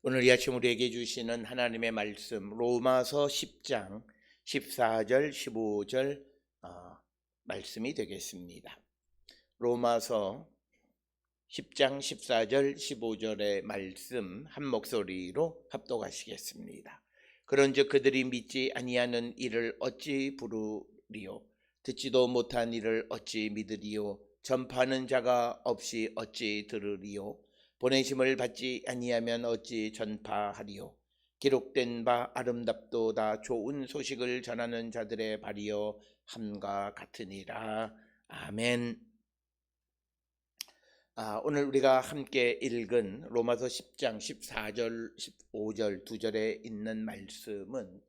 오늘 이 아침 우리에게 주시는 하나님의 말씀 로마서 10장 14절 15절 말씀이 되겠습니다. 로마서 10장 14절 15절의 말씀 한 목소리로 합독하시겠습니다. 그런즉 그들이 믿지 아니하는 이를 어찌 부르리요? 듣지도 못한 이를 어찌 믿으리요? 전파하는 자가 없이 어찌 들으리요? 보내심을 받지 아니하면 어찌 전파하리요? 기록된 바 아름답도다 좋은 소식을 전하는 자들의 발이여 함과 같으니라. 아멘. 오늘 우리가 함께 읽은 로마서 10장 14절 15절 두 절에 있는 말씀은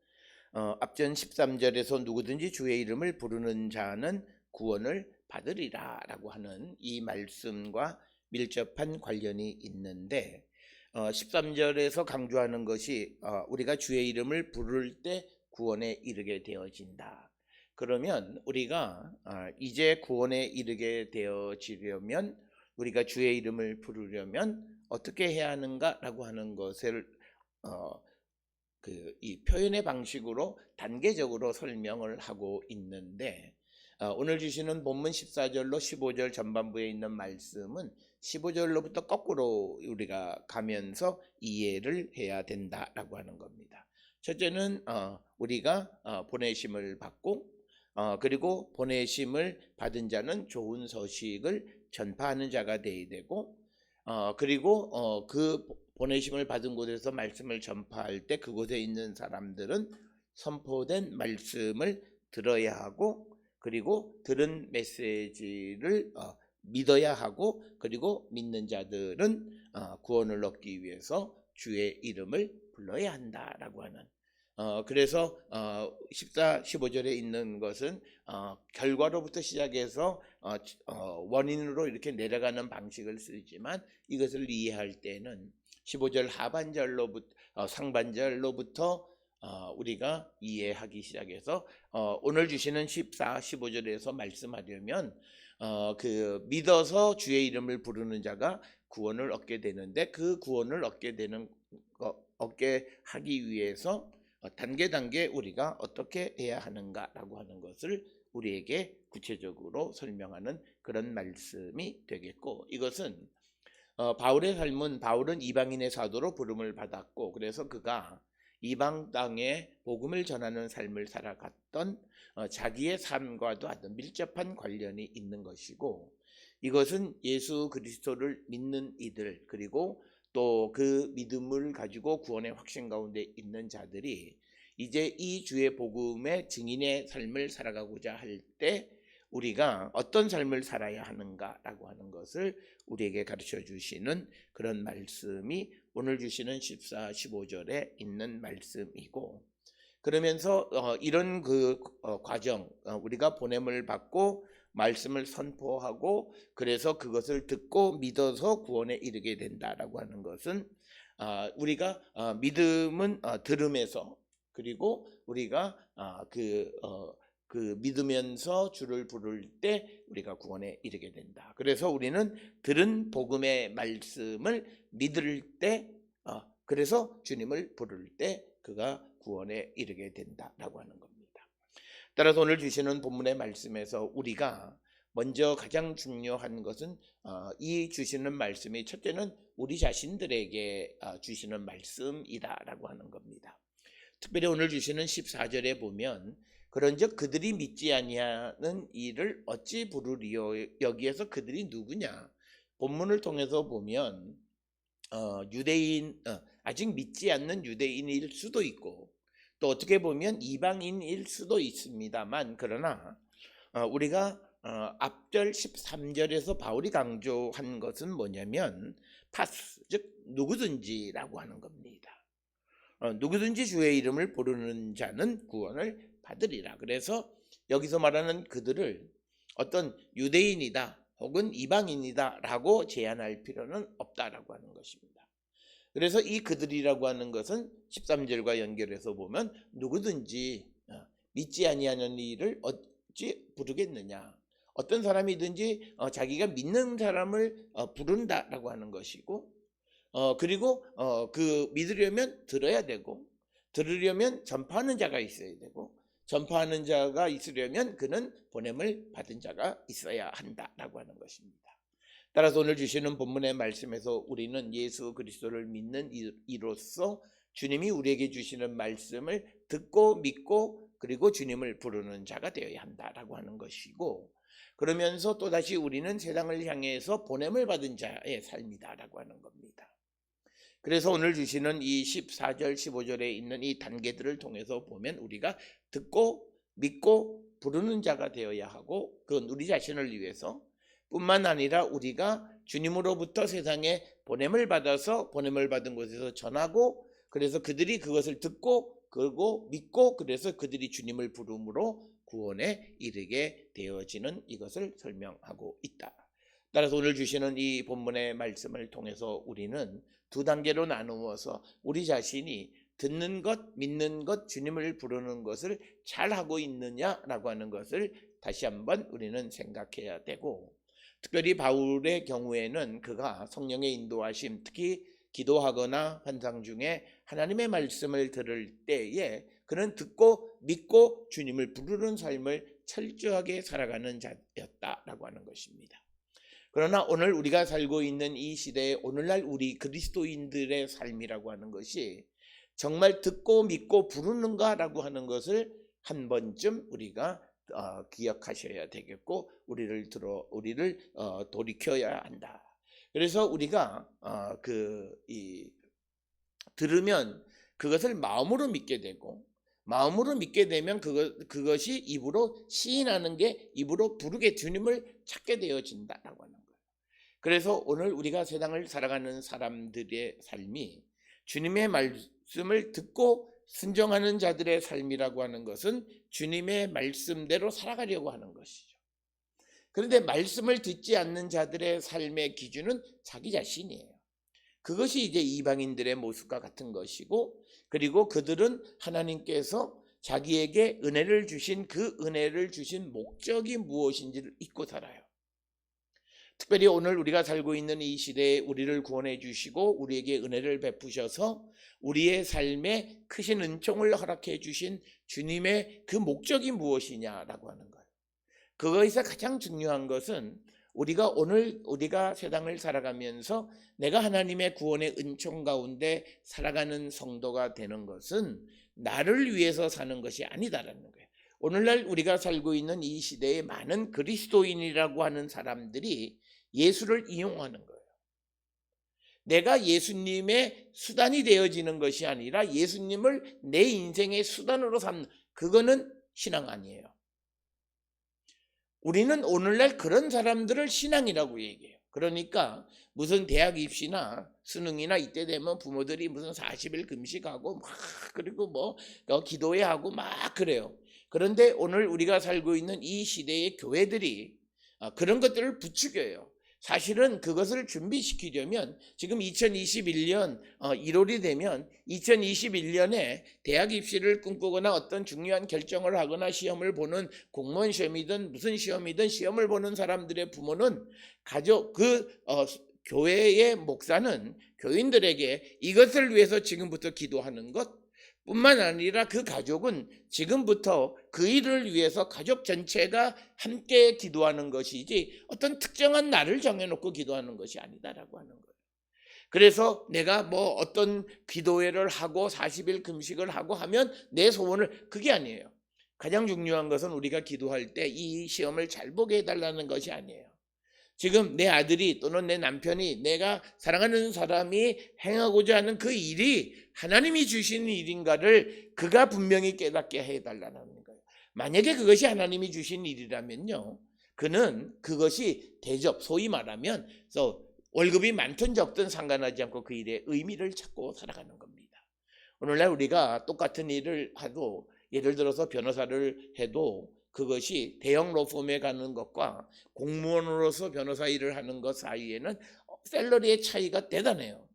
앞전 13절에서 누구든지 주의 이름을 부르는 자는 구원을 받으리라 라고 하는 이 말씀과 밀접한 관련이 있는데 13절에서 강조하는 것이 우리가 주의 이름을 부를 때 구원에 이르게 되어진다. 그러면 우리가 이제 구원에 이르게 되어지려면 우리가 주의 이름을 부르려면 어떻게 해야 하는가라고 하는 것을 이 표현의 방식으로 단계적으로 설명을 하고 있는데 오늘 주시는 본문 14절로 15절 전반부에 있는 말씀은 15절로부터 거꾸로 우리가 가면서 이해를 해야 된다라고 하는 겁니다. 첫째는 우리가 보내심을 받고 그리고 보내심을 받은 자는 좋은 소식을 전파하는 자가 되어야 되고 그리고 그 보내심을 받은 곳에서 말씀을 전파할 때 그곳에 있는 사람들은 선포된 말씀을 들어야 하고 그리고 들은 메시지를 믿어야 하고 그리고 믿는 자들은 구원을 얻기 위해서 주의 이름을 불러야 한다라고 하는 그래서 14, 15절에 있는 것은 결과로부터 시작해서 원인으로 이렇게 내려가는 방식을 쓰지만 이것을 이해할 때는 15절 하반절로부터 상반절로부터 우리가 이해하기 시작해서 오늘 주시는 14, 15절에서 말씀하려면 믿어서 주의 이름을 부르는 자가 구원을 얻게 되는데 그 구원을 얻게 하기 위해서 단계 우리가 어떻게 해야 하는가라고 하는 것을 우리에게 구체적으로 설명하는 그런 말씀이 되겠고 이것은 바울의 삶은 바울은 이방인의 사도로 부름을 받았고 그래서 그가 이방 땅에 복음을 전하는 삶을 살아갔던 자기의 삶과도 아주 밀접한 관련이 있는 것이고 이것은 예수 그리스도를 믿는 이들 그리고 또 그 믿음을 가지고 구원의 확신 가운데 있는 자들이 이제 이 주의 복음의 증인의 삶을 살아가고자 할 때 우리가 어떤 삶을 살아야 하는가라고 하는 것을 우리에게 가르쳐 주시는 그런 말씀이 오늘 주시는 14, 15절에 있는 말씀이고 그러면서 이런 과정 우리가 보냄을 받고 말씀을 선포하고 그래서 그것을 듣고 믿어서 구원에 이르게 된다라고 하는 것은 우리가 믿음은 들음에서 그리고 우리가 믿으면서 주를 부를 때 우리가 구원에 이르게 된다. 그래서 우리는 들은 복음의 말씀을 믿을 때 그래서 주님을 부를 때 그가 구원에 이르게 된다라고 하는 겁니다. 따라서 오늘 주시는 본문의 말씀에서 우리가 먼저 가장 중요한 것은 이 주시는 말씀이 첫째는 우리 자신들에게 주시는 말씀이다라고 하는 겁니다. 특별히 오늘 주시는 14절에 보면 그런즉 그들이 믿지 아니하는 이를 어찌 부르리요? 여기에서 그들이 누구냐? 본문을 통해서 보면 유대인 아직 믿지 않는 유대인일 수도 있고 또 어떻게 보면 이방인일 수도 있습니다만 그러나 우리가 앞절 13절에서 바울이 강조한 것은 뭐냐면 파스 즉 누구든지라고 하는 겁니다. 누구든지 주의 이름을 부르는 자는 구원을 받으리라. 그래서 여기서 말하는 그들을 어떤 유대인이다 혹은 이방인이다 라고 제한할 필요는 없다라고 하는 것입니다. 그래서 이 그들이라고 하는 것은 13절과 연결해서 보면 누구든지 믿지 아니하는 이를 어찌 부르겠느냐. 어떤 사람이든지 자기가 믿는 사람을 부른다라고 하는 것이고 그리고 그 믿으려면 들어야 되고, 들으려면 전파하는 자가 있어야 되고, 전파하는 자가 있으려면 그는 보냄을 받은 자가 있어야 한다라고 하는 것입니다. 따라서 오늘 주시는 본문의 말씀에서 우리는 예수 그리스도를 믿는 이로써 주님이 우리에게 주시는 말씀을 듣고 믿고 그리고 주님을 부르는 자가 되어야 한다라고 하는 것이고, 그러면서 또다시 우리는 세상을 향해서 보냄을 받은 자의 삶이다라고 하는 겁니다. 그래서 오늘 주시는 이 14절 15절에 있는 이 단계들을 통해서 보면 우리가 듣고 믿고 부르는 자가 되어야 하고, 그건 우리 자신을 위해서 뿐만 아니라 우리가 주님으로부터 세상에 보냄을 받아서 보냄을 받은 곳에서 전하고, 그래서 그들이 그것을 듣고 그리고 믿고 그래서 그들이 주님을 부름으로 구원에 이르게 되어지는 이것을 설명하고 있다. 따라서 오늘 주시는 이 본문의 말씀을 통해서 우리는 두 단계로 나누어서 우리 자신이 듣는 것, 믿는 것, 주님을 부르는 것을 잘하고 있느냐라고 하는 것을 다시 한번 우리는 생각해야 되고, 특별히 바울의 경우에는 그가 성령의 인도하심, 특히 기도하거나 환상 중에 하나님의 말씀을 들을 때에 그는 듣고 믿고 주님을 부르는 삶을 철저하게 살아가는 자였다라고 하는 것입니다. 그러나 오늘 우리가 살고 있는 이 시대에 오늘날 우리 그리스도인들의 삶이라고 하는 것이 정말 듣고 믿고 부르는가라고 하는 것을 한 번쯤 우리가 기억하셔야 되겠고, 우리를 돌이켜야 한다. 그래서 우리가 들으면 그것을 마음으로 믿게 되고, 마음으로 믿게 되면 그것이 입으로 시인하는 게 입으로 부르게 주님을 찾게 되어진다라고 하는 거예요. 그래서 오늘 우리가 세상을 살아가는 사람들의 삶이 주님의 말씀을 듣고 순종하는 자들의 삶이라고 하는 것은 주님의 말씀대로 살아가려고 하는 것이죠. 그런데 말씀을 듣지 않는 자들의 삶의 기준은 자기 자신이에요. 그것이 이제 이방인들의 모습과 같은 것이고, 그리고 그들은 하나님께서 자기에게 은혜를 주신 그 은혜를 주신 목적이 무엇인지를 잊고 살아요. 특별히 오늘 우리가 살고 있는 이 시대에 우리를 구원해 주시고 우리에게 은혜를 베푸셔서 우리의 삶에 크신 은총을 허락해 주신 주님의 그 목적이 무엇이냐라고 하는 거예요. 그거에서 가장 중요한 것은 우리가 세상을 살아가면서 내가 하나님의 구원의 은총 가운데 살아가는 성도가 되는 것은 나를 위해서 사는 것이 아니다라는 거예요. 오늘날 우리가 살고 있는 이 시대에 많은 그리스도인이라고 하는 사람들이 예수를 이용하는 거예요. 내가 예수님의 수단이 되어지는 것이 아니라 예수님을 내 인생의 수단으로 삼는, 그거는 신앙 아니에요. 우리는 오늘날 그런 사람들을 신앙이라고 얘기해요. 그러니까 무슨 대학 입시나 수능이나 이때 되면 부모들이 무슨 40일 금식하고 그리고 기도회 하고 막 그래요. 그런데 오늘 우리가 살고 있는 이 시대의 교회들이 그런 것들을 부추겨요. 사실은 그것을 준비시키려면 지금 2021년 1월이 되면 2021년에 대학 입시를 꿈꾸거나 어떤 중요한 결정을 하거나 시험을 보는 공무원 시험이든 무슨 시험이든 시험을 보는 사람들의 부모는 교회의 목사는 교인들에게 이것을 위해서 지금부터 기도하는 것 뿐만 아니라 그 가족은 지금부터 그 일을 위해서 가족 전체가 함께 기도하는 것이지 어떤 특정한 날을 정해놓고 기도하는 것이 아니다라고 하는 거예요. 그래서 내가 어떤 기도회를 하고 40일 금식을 하고 하면 내 소원을, 그게 아니에요. 가장 중요한 것은 우리가 기도할 때 이 시험을 잘 보게 해달라는 것이 아니에요. 지금 내 아들이 또는 내 남편이, 내가 사랑하는 사람이 행하고자 하는 그 일이 하나님이 주신 일인가를 그가 분명히 깨닫게 해달라는 거예요. 만약에 그것이 하나님이 주신 일이라면요, 그는 그것이 대접, 소위 말하면 월급이 많든 적든 상관하지 않고 그 일의 의미를 찾고 살아가는 겁니다. 오늘날 우리가 똑같은 일을 해도, 예를 들어서 변호사를 해도 그것이 대형 로펌에 가는 것과 공무원으로서 변호사 일을 하는 것 사이에는 샐러리의 차이가 대단해요.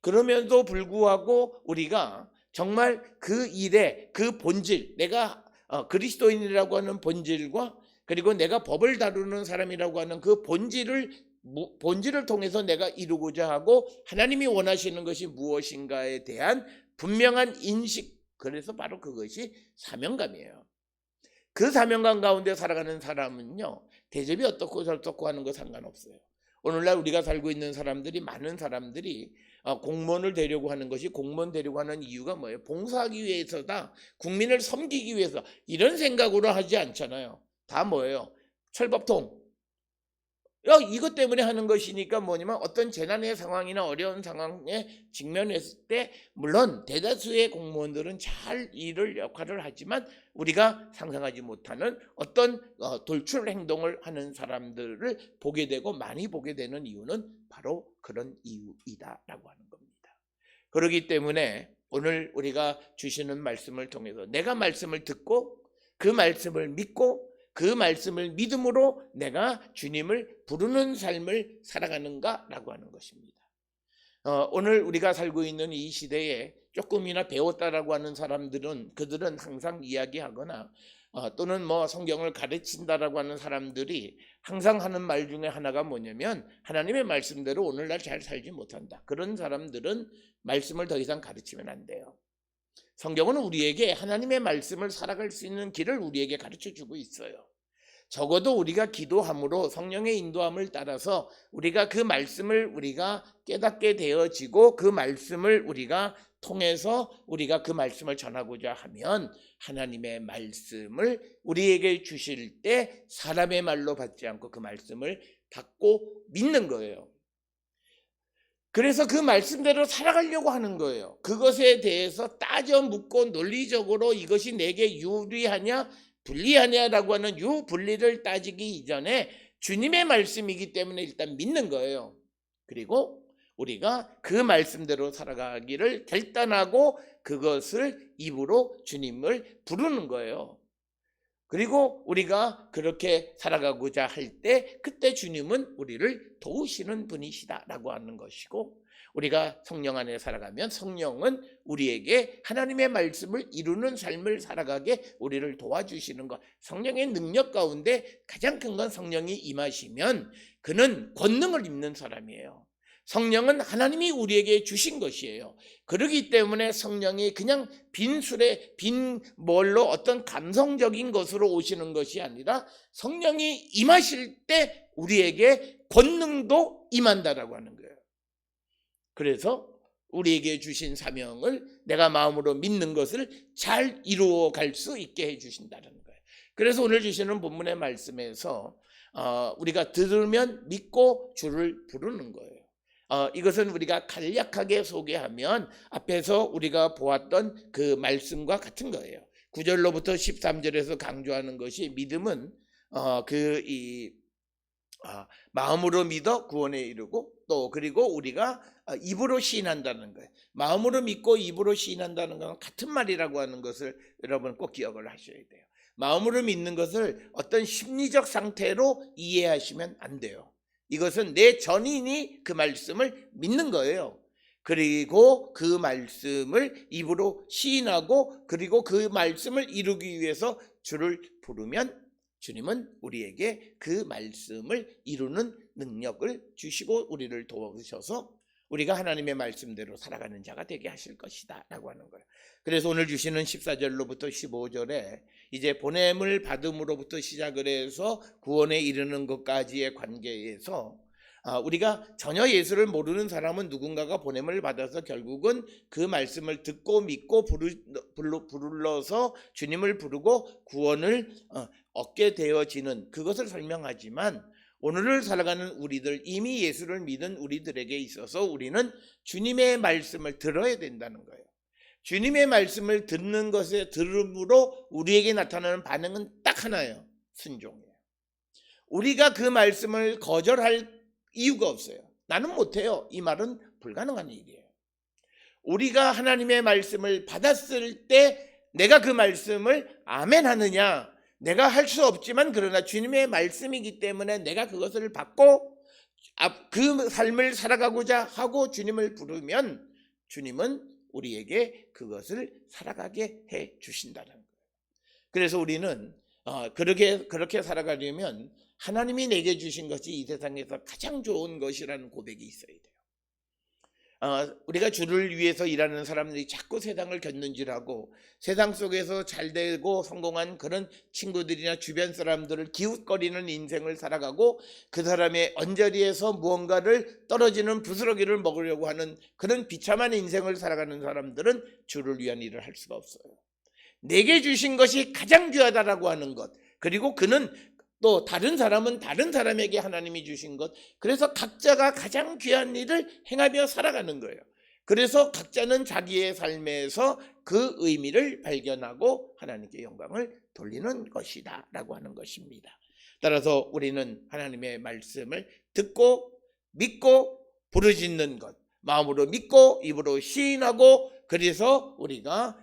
그럼에도 불구하고 우리가 정말 그 일의 그 본질, 내가 그리스도인이라고 하는 본질과 그리고 내가 법을 다루는 사람이라고 하는 그 본질을 본질을 통해서 내가 이루고자 하고 하나님이 원하시는 것이 무엇인가에 대한 분명한 인식, 그래서 바로 그것이 사명감이에요. 그 사명감 가운데 살아가는 사람은요, 대접이 어떻고 저렇고 하는 거 상관없어요. 오늘날 우리가 살고 있는 사람들이, 많은 사람들이 공무원을 되려고 하는 것이, 공무원 되려고 하는 이유가 뭐예요? 봉사하기 위해서다, 국민을 섬기기 위해서, 이런 생각으로 하지 않잖아요. 다 뭐예요? 철밥통. 이것 때문에 하는 것이니까 뭐냐면, 어떤 재난의 상황이나 어려운 상황에 직면했을 때 물론 대다수의 공무원들은 잘 일을 역할을 하지만 우리가 상상하지 못하는 어떤 돌출 행동을 하는 사람들을 보게 되고, 많이 보게 되는 이유는 바로 그런 이유이다라고 하는 겁니다. 그렇기 때문에 오늘 우리가 주시는 말씀을 통해서 내가 말씀을 듣고 그 말씀을 믿고 그 말씀을 믿음으로 내가 주님을 부르는 삶을 살아가는가라고 하는 것입니다. 오늘 우리가 살고 있는 이 시대에 조금이나 배웠다라고 하는 사람들은, 그들은 항상 이야기하거나 또는 뭐 성경을 가르친다라고 하는 사람들이 항상 하는 말 중에 하나가 뭐냐면, 하나님의 말씀대로 오늘날 잘 살지 못한다. 그런 사람들은 말씀을 더 이상 가르치면 안 돼요. 성경은 우리에게 하나님의 말씀을 살아갈 수 있는 길을 우리에게 가르쳐주고 있어요. 적어도 우리가 기도함으로 성령의 인도함을 따라서 우리가 그 말씀을 우리가 깨닫게 되어지고, 그 말씀을 우리가 통해서 우리가 그 말씀을 전하고자 하면 하나님의 말씀을 우리에게 주실 때 사람의 말로 받지 않고 그 말씀을 받고 믿는 거예요. 그래서 그 말씀대로 살아가려고 하는 거예요. 그것에 대해서 따져 묻고 논리적으로 이것이 내게 유리하냐 불리하냐라고 하는 유불리를 따지기 이전에 주님의 말씀이기 때문에 일단 믿는 거예요. 그리고 우리가 그 말씀대로 살아가기를 결단하고 그것을 입으로 주님을 부르는 거예요. 그리고 우리가 그렇게 살아가고자 할 때, 그때 주님은 우리를 도우시는 분이시다라고 하는 것이고, 우리가 성령 안에 살아가면 성령은 우리에게 하나님의 말씀을 이루는 삶을 살아가게 우리를 도와주시는 것. 성령의 능력 가운데 가장 큰 건, 성령이 임하시면 그는 권능을 입는 사람이에요. 성령은 하나님이 우리에게 주신 것이에요. 그렇기 때문에 성령이 그냥 빈 술에 빈 뭘로 어떤 감성적인 것으로 오시는 것이 아니라, 성령이 임하실 때 우리에게 권능도 임한다라고 하는 거예요. 그래서 우리에게 주신 사명을 내가 마음으로 믿는 것을 잘 이루어 갈 수 있게 해주신다는 거예요. 그래서 오늘 주시는 본문의 말씀에서 우리가 들으면 믿고 주를 부르는 거예요. 이것은 우리가 간략하게 소개하면 앞에서 우리가 보았던 그 말씀과 같은 거예요. 9절로부터 13절에서 강조하는 것이, 믿음은 마음으로 믿어 구원에 이르고, 또 그리고 우리가 입으로 시인한다는 거예요. 마음으로 믿고 입으로 시인한다는 건 같은 말이라고 하는 것을 여러분 꼭 기억을 하셔야 돼요. 마음으로 믿는 것을 어떤 심리적 상태로 이해하시면 안 돼요. 이것은 내 전인이 그 말씀을 믿는 거예요. 그리고 그 말씀을 입으로 시인하고, 그리고 그 말씀을 이루기 위해서 주를 부르면 주님은 우리에게 그 말씀을 이루는 능력을 주시고 우리를 도와주셔서 우리가 하나님의 말씀대로 살아가는 자가 되게 하실 것이다 라고 하는 거예요. 그래서 오늘 주시는 14절로부터 15절에 이제 보냄을 받음으로부터 시작을 해서 구원에 이르는 것까지의 관계에서, 우리가 전혀 예수를 모르는 사람은 누군가가 보냄을 받아서 결국은 그 말씀을 듣고 믿고 불러서 주님을 부르고 구원을 얻게 되어지는 그것을 설명하지만, 오늘을 살아가는 우리들, 이미 예수를 믿은 우리들에게 있어서 우리는 주님의 말씀을 들어야 된다는 거예요. 주님의 말씀을 듣는 것에 들음으로 우리에게 나타나는 반응은 딱 하나예요. 순종이에요. 우리가 그 말씀을 거절할 이유가 없어요. 나는 못해요. 이 말은 불가능한 일이에요. 우리가 하나님의 말씀을 받았을 때 내가 그 말씀을 아멘 하느냐, 내가 할 수 없지만 그러나 주님의 말씀이기 때문에 내가 그것을 받고 그 삶을 살아가고자 하고 주님을 부르면 주님은 우리에게 그것을 살아가게 해 주신다는 거예요. 그래서 우리는 그렇게 살아가려면 하나님이 내게 주신 것이 이 세상에서 가장 좋은 것이라는 고백이 있어야 돼요. 우리가 주를 위해서 일하는 사람들이 자꾸 세상을 곁눈질하고 세상 속에서 잘되고 성공한 그런 친구들이나 주변 사람들을 기웃거리는 인생을 살아가고 그 사람의 언저리에서 무언가를 떨어지는 부스러기를 먹으려고 하는 그런 비참한 인생을 살아가는 사람들은 주를 위한 일을 할 수가 없어요. 내게 주신 것이 가장 귀하다라고 하는 것, 그리고 그는 또 다른 사람은 다른 사람에게 하나님이 주신 것, 그래서 각자가 가장 귀한 일을 행하며 살아가는 거예요. 그래서 각자는 자기의 삶에서 그 의미를 발견하고 하나님께 영광을 돌리는 것이다 라고 하는 것입니다. 따라서 우리는 하나님의 말씀을 듣고 믿고 부르짖는 것, 마음으로 믿고 입으로 시인하고, 그래서 우리가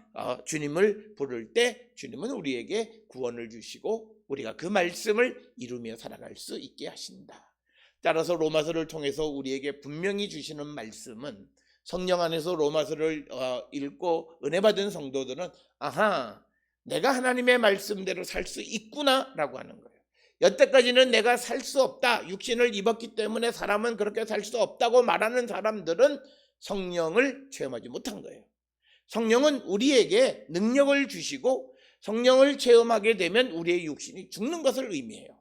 주님을 부를 때 주님은 우리에게 구원을 주시고 우리가 그 말씀을 이루며 살아갈 수 있게 하신다. 따라서 로마서를 통해서 우리에게 분명히 주시는 말씀은, 성령 안에서 로마서를 읽고 은혜 받은 성도들은 아하, 내가 하나님의 말씀대로 살 수 있구나 라고 하는 거예요. 여태까지는 내가 살 수 없다, 육신을 입었기 때문에 사람은 그렇게 살 수 없다고 말하는 사람들은 성령을 체험하지 못한 거예요. 성령은 우리에게 능력을 주시고 성령을 체험하게 되면 우리의 육신이 죽는 것을 의미해요.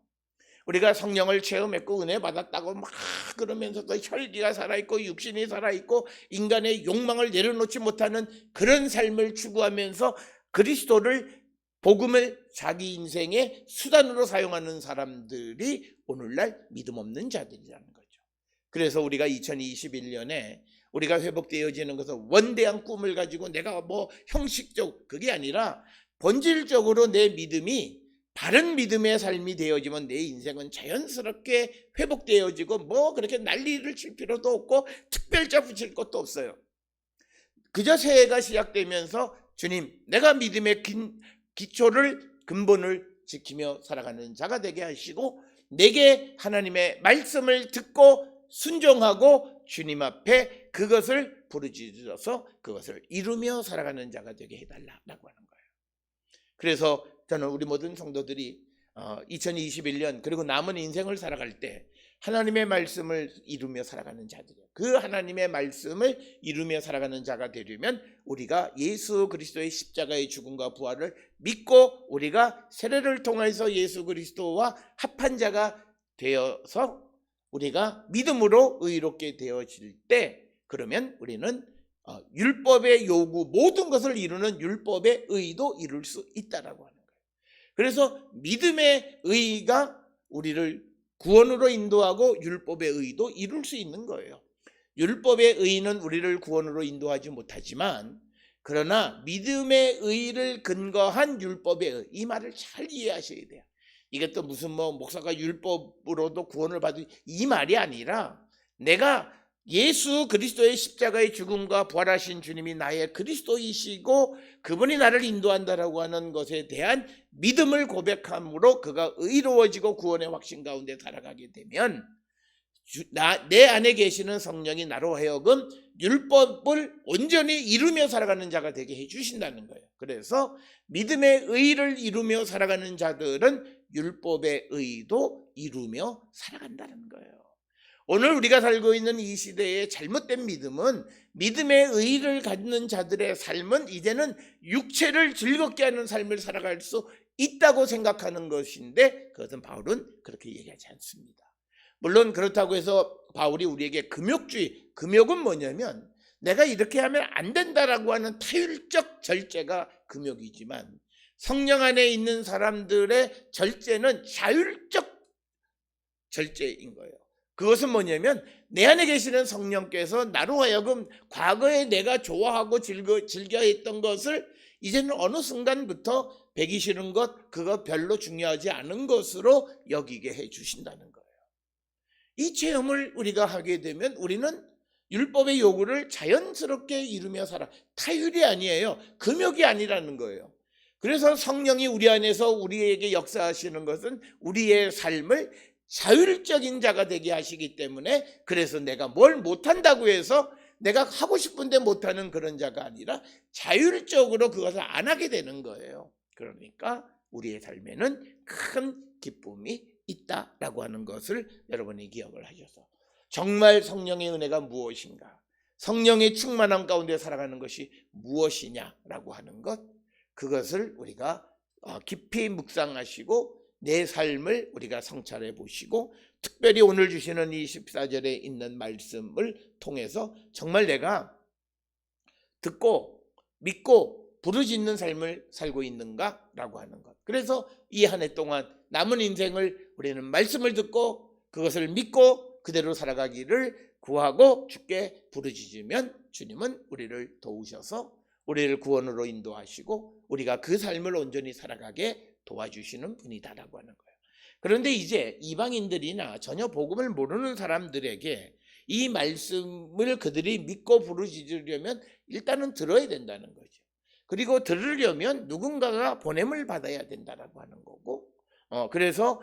우리가 성령을 체험했고 은혜 받았다고 막 그러면서 그 혈기가 살아있고 육신이 살아있고 인간의 욕망을 내려놓지 못하는 그런 삶을 추구하면서 그리스도를, 복음을 자기 인생의 수단으로 사용하는 사람들이 오늘날 믿음 없는 자들이라는 거죠. 그래서 우리가 2021년에 우리가 회복되어지는 것은 원대한 꿈을 가지고 내가 뭐 형식적, 그게 아니라 본질적으로 내 믿음이 바른 믿음의 삶이 되어지면 내 인생은 자연스럽게 회복되어지고 뭐 그렇게 난리를 칠 필요도 없고 특별자 붙일 것도 없어요. 그저 새해가 시작되면서 주님, 내가 믿음의 기초를, 근본을 지키며 살아가는 자가 되게 하시고 내게 하나님의 말씀을 듣고 순종하고 주님 앞에 그것을 부르짖어서 그것을 이루며 살아가는 자가 되게 해달라고 하는 거예요. 그래서 저는 우리 모든 성도들이 2021년 그리고 남은 인생을 살아갈 때 하나님의 말씀을 이루며 살아가는 자들이에요. 그 하나님의 말씀을 이루며 살아가는 자가 되려면 우리가 예수 그리스도의 십자가의 죽음과 부활을 믿고 우리가 세례를 통해서 예수 그리스도와 합한 자가 되어서 우리가 믿음으로 의롭게 되어질 때, 그러면 우리는 율법의 요구 모든 것을 이루는 율법의 의도 이룰 수 있다라고 하는 거예요. 그래서 믿음의 의가 우리를 구원으로 인도하고 율법의 의도 이룰 수 있는 거예요. 율법의 의는 우리를 구원으로 인도하지 못하지만, 그러나 믿음의 의를 근거한 율법의 의, 이 말을 잘 이해하셔야 돼요. 이게 또 무슨 목사가 율법으로도 구원을 받은 이 말이 아니라, 내가 예수 그리스도의 십자가의 죽음과 부활하신 주님이 나의 그리스도이시고 그분이 나를 인도한다라고 하는 것에 대한 믿음을 고백함으로 그가 의로워지고 구원의 확신 가운데 살아가게 되면 내 안에 계시는 성령이 나로 하여금 율법을 온전히 이루며 살아가는 자가 되게 해주신다는 거예요. 그래서 믿음의 의를 이루며 살아가는 자들은 율법의 의도 이루며 살아간다는 거예요. 오늘 우리가 살고 있는 이 시대의 잘못된 믿음은, 믿음의 의를 갖는 자들의 삶은 이제는 육체를 즐겁게 하는 삶을 살아갈 수 있다고 생각하는 것인데, 그것은 바울은 그렇게 얘기하지 않습니다. 물론 그렇다고 해서 바울이 우리에게 금욕주의, 금욕은 뭐냐면 내가 이렇게 하면 안 된다라고 하는 타율적 절제가 금욕이지만, 성령 안에 있는 사람들의 절제는 자율적 절제인 거예요. 그것은 뭐냐면 내 안에 계시는 성령께서 나로 하여금 과거에 내가 좋아하고 즐겨했던 것을 이제는 어느 순간부터 배기 싫은 것, 그거 별로 중요하지 않은 것으로 여기게 해주신다는 거예요. 이 체험을 우리가 하게 되면 우리는 율법의 요구를 자연스럽게 이루며 살아. 타율이 아니에요. 금욕이 아니라는 거예요. 그래서 성령이 우리 안에서 우리에게 역사하시는 것은 우리의 삶을 자율적인 자가 되게 하시기 때문에, 그래서 내가 뭘 못한다고 해서 내가 하고 싶은데 못하는 그런 자가 아니라 자율적으로 그것을 안 하게 되는 거예요. 그러니까 우리의 삶에는 큰 기쁨이 있다라고 하는 것을 여러분이 기억을 하셔서 정말 성령의 은혜가 무엇인가, 성령의 충만함 가운데 살아가는 것이 무엇이냐라고 하는 것, 그것을 우리가 깊이 묵상하시고 내 삶을 우리가 성찰해 보시고, 특별히 오늘 주시는 이 14절에 있는 말씀을 통해서 정말 내가 듣고 믿고 부르짖는 삶을 살고 있는가 라고 하는 것. 그래서 이 한 해 동안 남은 인생을 우리는 말씀을 듣고 그것을 믿고 그대로 살아가기를 구하고 주께 부르짖으면 주님은 우리를 도우셔서 우리를 구원으로 인도하시고 우리가 그 삶을 온전히 살아가게 도와주시는 분이다라고 하는 거예요. 그런데 이제 이방인들이나 전혀 복음을 모르는 사람들에게 이 말씀을 그들이 믿고 부르짖으려면 일단은 들어야 된다는 거죠. 그리고 들으려면 누군가가 보냄을 받아야 된다라고 하는 거고, 그래서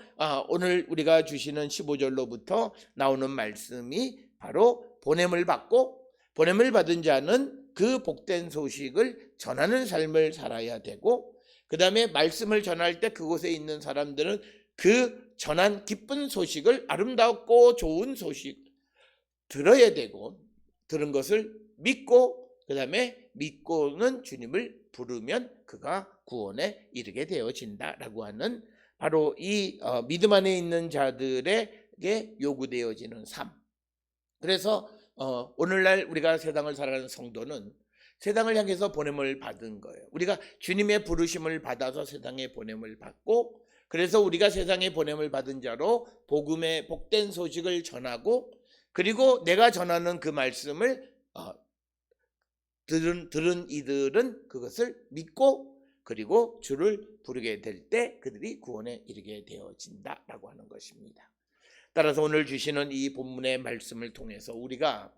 오늘 우리가 주시는 15절로부터 나오는 말씀이 바로 보냄을 받고, 보냄을 받은 자는 그 복된 소식을 전하는 삶을 살아야 되고, 그 다음에 말씀을 전할 때 그곳에 있는 사람들은 그 전한 기쁜 소식을, 아름답고 좋은 소식 들어야 되고, 들은 것을 믿고, 그 다음에 믿고는 주님을 부르면 그가 구원에 이르게 되어진다라고 하는 바로 이 믿음 안에 있는 자들에게 요구되어지는 삶. 그래서 오늘날 우리가 세상을 살아가는 성도는 세상을 향해서 보냄을 받은 거예요. 우리가 주님의 부르심을 받아서 세상에 보냄을 받고, 그래서 우리가 세상에 보냄을 받은 자로 복음의 복된 소식을 전하고, 그리고 내가 전하는 그 말씀을 들은 이들은 그것을 믿고 그리고 주를 부르게 될 때 그들이 구원에 이르게 되어진다라고 하는 것입니다. 따라서 오늘 주시는 이 본문의 말씀을 통해서 우리가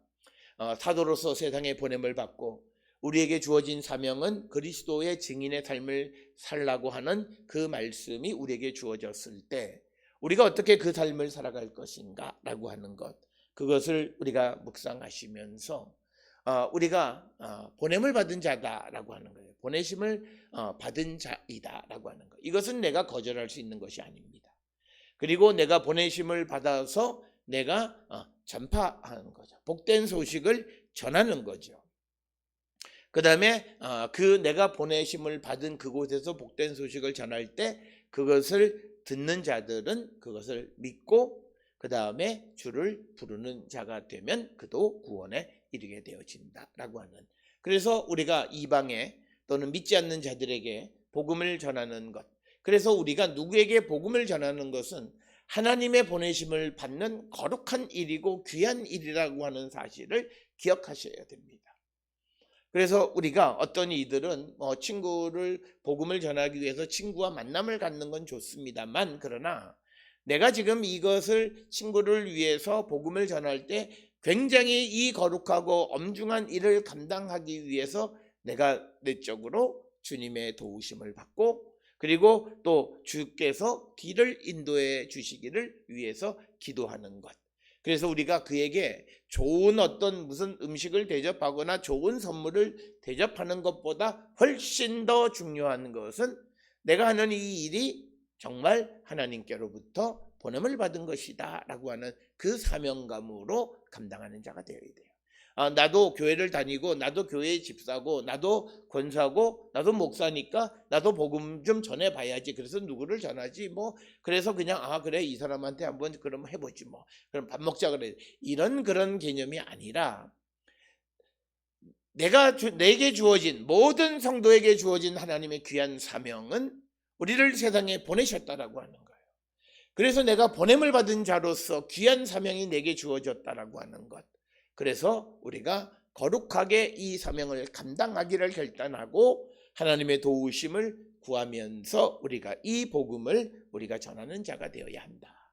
사도로서 세상에 보냄을 받고 우리에게 주어진 사명은 그리스도의 증인의 삶을 살라고 하는 그 말씀이 우리에게 주어졌을 때 우리가 어떻게 그 삶을 살아갈 것인가 라고 하는 것, 그것을 우리가 묵상하시면서 우리가 보냄을 받은 자다라고 하는 거예요. 보내심을 받은 자이다라고 하는 거. 이것은 내가 거절할 수 있는 것이 아닙니다. 그리고 내가 보내심을 받아서 내가 전파하는 거죠. 복된 소식을 전하는 거죠. 그 다음에 그 내가 보내심을 받은 그곳에서 복된 소식을 전할 때 그것을 듣는 자들은 그것을 믿고 그 다음에 주를 부르는 자가 되면 그도 구원에 이르게 되어진다라고 하는. 그래서 우리가 이방에 또는 믿지 않는 자들에게 복음을 전하는 것, 그래서 우리가 누구에게 복음을 전하는 것은 하나님의 보내심을 받는 거룩한 일이고 귀한 일이라고 하는 사실을 기억하셔야 됩니다. 그래서 우리가 어떤 이들은 친구를 복음을 전하기 위해서 친구와 만남을 갖는 건 좋습니다만, 그러나 내가 지금 이것을 친구를 위해서 복음을 전할 때 굉장히 이 거룩하고 엄중한 일을 감당하기 위해서 내가 내적으로 주님의 도우심을 받고 그리고 또 주께서 길을 인도해 주시기를 위해서 기도하는 것. 그래서 우리가 그에게 좋은 어떤 무슨 음식을 대접하거나 좋은 선물을 대접하는 것보다 훨씬 더 중요한 것은 내가 하는 이 일이 정말 하나님께로부터 보냄을 받은 것이다 라고 하는 그 사명감으로 감당하는 자가 되어야 돼요. 나도 교회를 다니고 나도 교회 집사고 나도 권사고 나도 목사니까 나도 복음 좀 전해봐야지. 그래서 누구를 전하지 뭐, 그래서 그냥 그래 이 사람한테 한번 그럼 해보지 뭐, 그럼 밥 먹자 그래, 이런 그런 개념이 아니라 내게 주어진, 모든 성도에게 주어진 하나님의 귀한 사명은 우리를 세상에 보내셨다라고 하는 거예요. 그래서 내가 보냄을 받은 자로서 귀한 사명이 내게 주어졌다라고 하는 것. 그래서 우리가 거룩하게 이 사명을 감당하기를 결단하고 하나님의 도우심을 구하면서 우리가 이 복음을 우리가 전하는 자가 되어야 한다.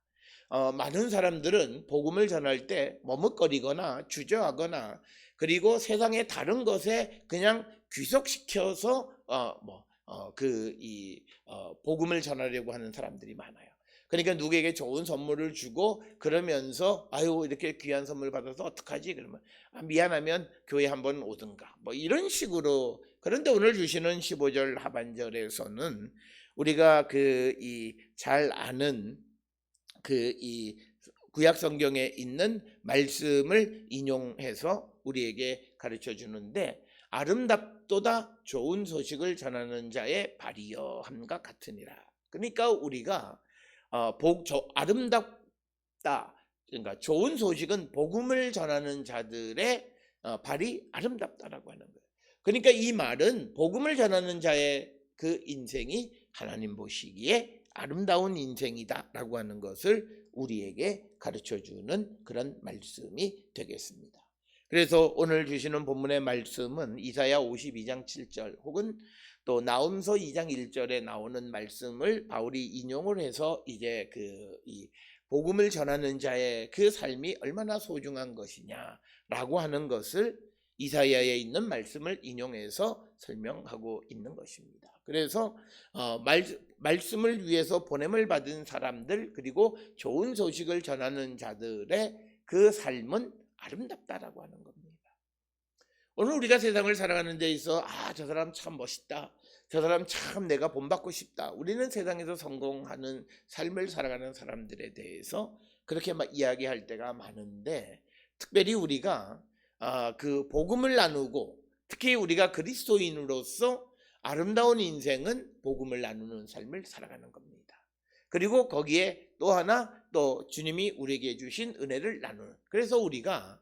많은 사람들은 복음을 전할 때 머뭇거리거나 주저하거나 그리고 세상의 다른 것에 그냥 귀속시켜서 복음을 전하려고 하는 사람들이 많아요. 그러니까 누구에게 좋은 선물을 주고 그러면서 이렇게 귀한 선물 받아서 어떡하지? 그러면 미안하면 교회 한번 오든가 뭐 이런 식으로. 그런데 오늘 주시는 15절 하반절에서는 우리가 잘 아는 이 구약 성경에 있는 말씀을 인용해서 우리에게 가르쳐 주는데, 아름답도다 좋은 소식을 전하는 자의 발이여함과 같으니라. 그러니까 우리가 아름답다, 그러니까 좋은 소식은 복음을 전하는 자들의 발이 아름답다라고 하는 거예요. 그러니까 이 말은 복음을 전하는 자의 그 인생이 하나님 보시기에 아름다운 인생이다라고 하는 것을 우리에게 가르쳐주는 그런 말씀이 되겠습니다. 그래서 오늘 주시는 본문의 말씀은 이사야 52장 7절 혹은 또 나홈서 2장 1절에 나오는 말씀을 바울이 인용을 해서 이제 이 복음을 전하는 자의 그 삶이 얼마나 소중한 것이냐라고 하는 것을 이사야에 있는 말씀을 인용해서 설명하고 있는 것입니다. 그래서 말씀을 위해서 보냄을 받은 사람들, 그리고 좋은 소식을 전하는 자들의 그 삶은 아름답다라고 하는 겁니다. 오늘 우리가 세상을 살아가는 데 있어 저 사람 참 멋있다, 저 사람 참 내가 본받고 싶다, 우리는 세상에서 성공하는 삶을 살아가는 사람들에 대해서 그렇게 막 이야기할 때가 많은데, 특별히 우리가 그 복음을 나누고, 특히 우리가 그리스도인으로서 아름다운 인생은 복음을 나누는 삶을 살아가는 겁니다. 그리고 거기에 또 하나, 또 주님이 우리에게 주신 은혜를 나누는, 그래서 우리가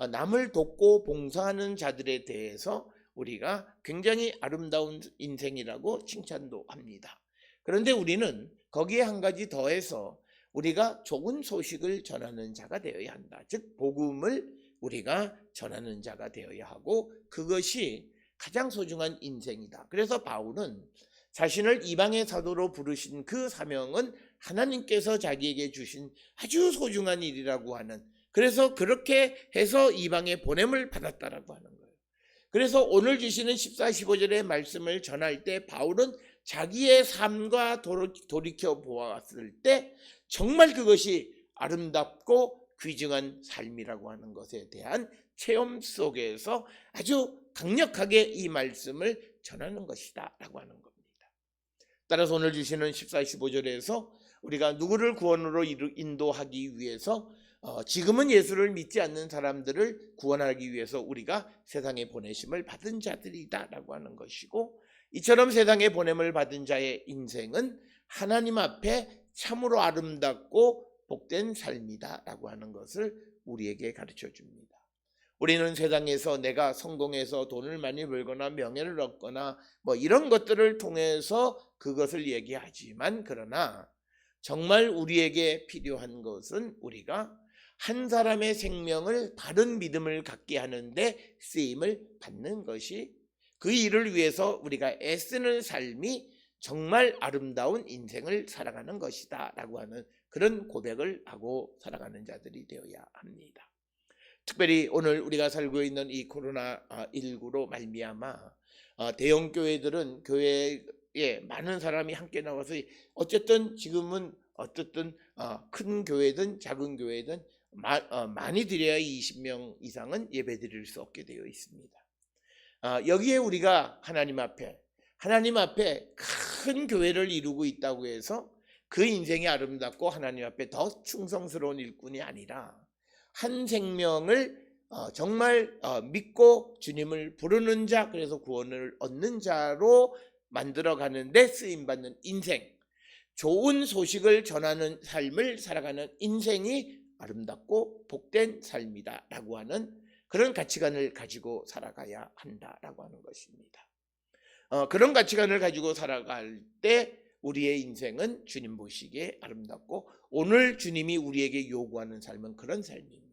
남을 돕고 봉사하는 자들에 대해서 우리가 굉장히 아름다운 인생이라고 칭찬도 합니다. 그런데 우리는 거기에 한 가지 더해서 우리가 좋은 소식을 전하는 자가 되어야 한다. 즉 복음을 우리가 전하는 자가 되어야 하고, 그것이 가장 소중한 인생이다. 그래서 바울은 자신을 이방의 사도로 부르신 그 사명은 하나님께서 자기에게 주신 아주 소중한 일이라고 하는, 그래서 그렇게 해서 이방에 보냄을 받았다라고 하는 거예요. 그래서 오늘 주시는 14, 15절의 말씀을 전할 때 바울은 자기의 삶과 돌이켜 보았을 때 정말 그것이 아름답고 귀중한 삶이라고 하는 것에 대한 체험 속에서 아주 강력하게 이 말씀을 전하는 것이다 라고 하는 겁니다. 따라서 오늘 주시는 14, 15절에서 우리가 누구를 구원으로 인도하기 위해서 지금은 예수를 믿지 않는 사람들을 구원하기 위해서 우리가 세상에 보내심을 받은 자들이다 라고 하는 것이고, 이처럼 세상에 보냄을 받은 자의 인생은 하나님 앞에 참으로 아름답고 복된 삶이다 라고 하는 것을 우리에게 가르쳐 줍니다. 우리는 세상에서 내가 성공해서 돈을 많이 벌거나 명예를 얻거나 이런 것들을 통해서 그것을 얘기하지만, 그러나 정말 우리에게 필요한 것은 우리가 한 사람의 생명을 바른 믿음을 갖게 하는데 쓰임을 받는 것이, 그 일을 위해서 우리가 애쓰는 삶이 정말 아름다운 인생을 살아가는 것이다 라고 하는 그런 고백을 하고 살아가는 자들이 되어야 합니다. 특별히 오늘 우리가 살고 있는 이 코로나19로 말미암아 대형 교회들은 교회에 많은 사람이 함께 나와서 어쨌든 지금은 큰 교회든 작은 교회든 많이 드려야 20명 이상은 예배 드릴 수 없게 되어 있습니다. 여기에 우리가 하나님 앞에 큰 교회를 이루고 있다고 해서 그 인생이 아름답고 하나님 앞에 더 충성스러운 일꾼이 아니라 한 생명을 정말 믿고 주님을 부르는 자, 그래서 구원을 얻는 자로 만들어가는데 쓰임받는 인생, 좋은 소식을 전하는 삶을 살아가는 인생이 아름답고 복된 삶이다 라고 하는 그런 가치관을 가지고 살아가야 한다라고 하는 것입니다. 그런 가치관을 가지고 살아갈 때 우리의 인생은 주님 보시기에 아름답고, 오늘 주님이 우리에게 요구하는 삶은 그런 삶입니다.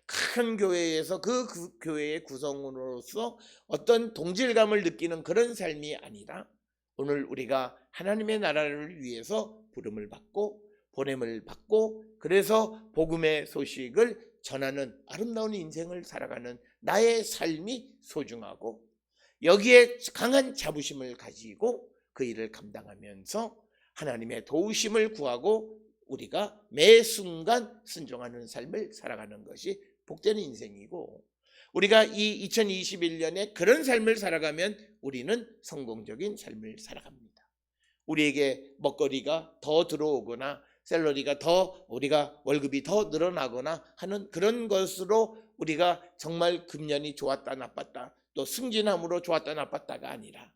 큰 교회에서 그 교회의 구성원으로서 어떤 동질감을 느끼는 그런 삶이 아니라, 오늘 우리가 하나님의 나라를 위해서 부름을 받고 보냄을 받고, 그래서 복음의 소식을 전하는 아름다운 인생을 살아가는 나의 삶이 소중하고, 여기에 강한 자부심을 가지고 그 일을 감당하면서 하나님의 도우심을 구하고 우리가 매 순간 순종하는 삶을 살아가는 것이 복된 인생이고, 우리가 이 2021년에 그런 삶을 살아가면 우리는 성공적인 삶을 살아갑니다. 우리에게 먹거리가 더 들어오거나 샐러리가 더 우리가 월급이 더 늘어나거나 하는 그런 것으로 우리가 정말 금년이 좋았다 나빴다 또 승진함으로 좋았다 나빴다가 아니라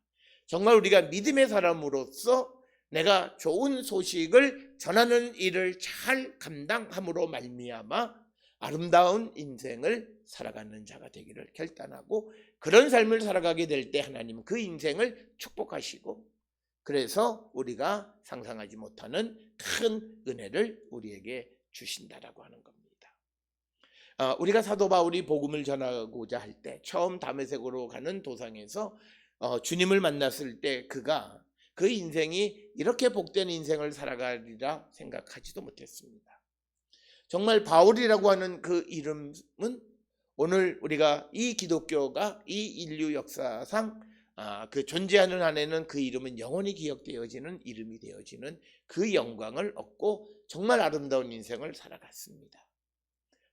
정말 우리가 믿음의 사람으로서 내가 좋은 소식을 전하는 일을 잘 감당함으로 말미암아 아름다운 인생을 살아가는 자가 되기를 결단하고 그런 삶을 살아가게 될 때 하나님은 그 인생을 축복하시고 그래서 우리가 상상하지 못하는 큰 은혜를 우리에게 주신다라고 하는 겁니다. 우리가 사도 바울이 복음을 전하고자 할 때 처음 다메섹으로 가는 도상에서 주님을 만났을 때 그가 그 인생이 이렇게 복된 인생을 살아가리라 생각하지도 못했습니다. 정말 바울이라고 하는 그 이름은 오늘 우리가 이 기독교가 이 인류 역사상 그 존재하는 한에는 그 이름은 영원히 기억되어지는 이름이 되어지는 그 영광을 얻고 정말 아름다운 인생을 살아갔습니다.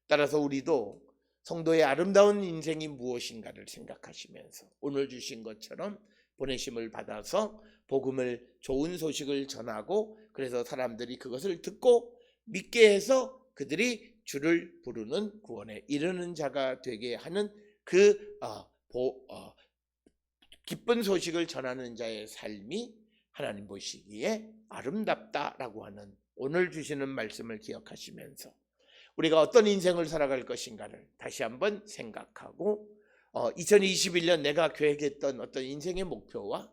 따라서 우리도 성도의 아름다운 인생이 무엇인가를 생각하시면서 오늘 주신 것처럼 보내심을 받아서 복음을 좋은 소식을 전하고 그래서 사람들이 그것을 듣고 믿게 해서 그들이 주를 부르는 구원에 이르는 자가 되게 하는 그 기쁜 소식을 전하는 자의 삶이 하나님 보시기에 아름답다라고 하는 오늘 주시는 말씀을 기억하시면서 우리가 어떤 인생을 살아갈 것인가를 다시 한번 생각하고 2021년 내가 계획했던 어떤 인생의 목표와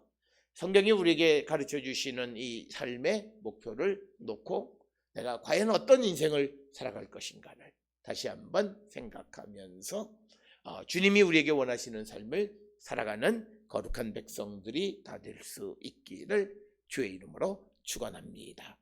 성경이 우리에게 가르쳐 주시는 이 삶의 목표를 놓고 내가 과연 어떤 인생을 살아갈 것인가를 다시 한번 생각하면서 주님이 우리에게 원하시는 삶을 살아가는 거룩한 백성들이 다 될 수 있기를 주의 이름으로 축원합니다.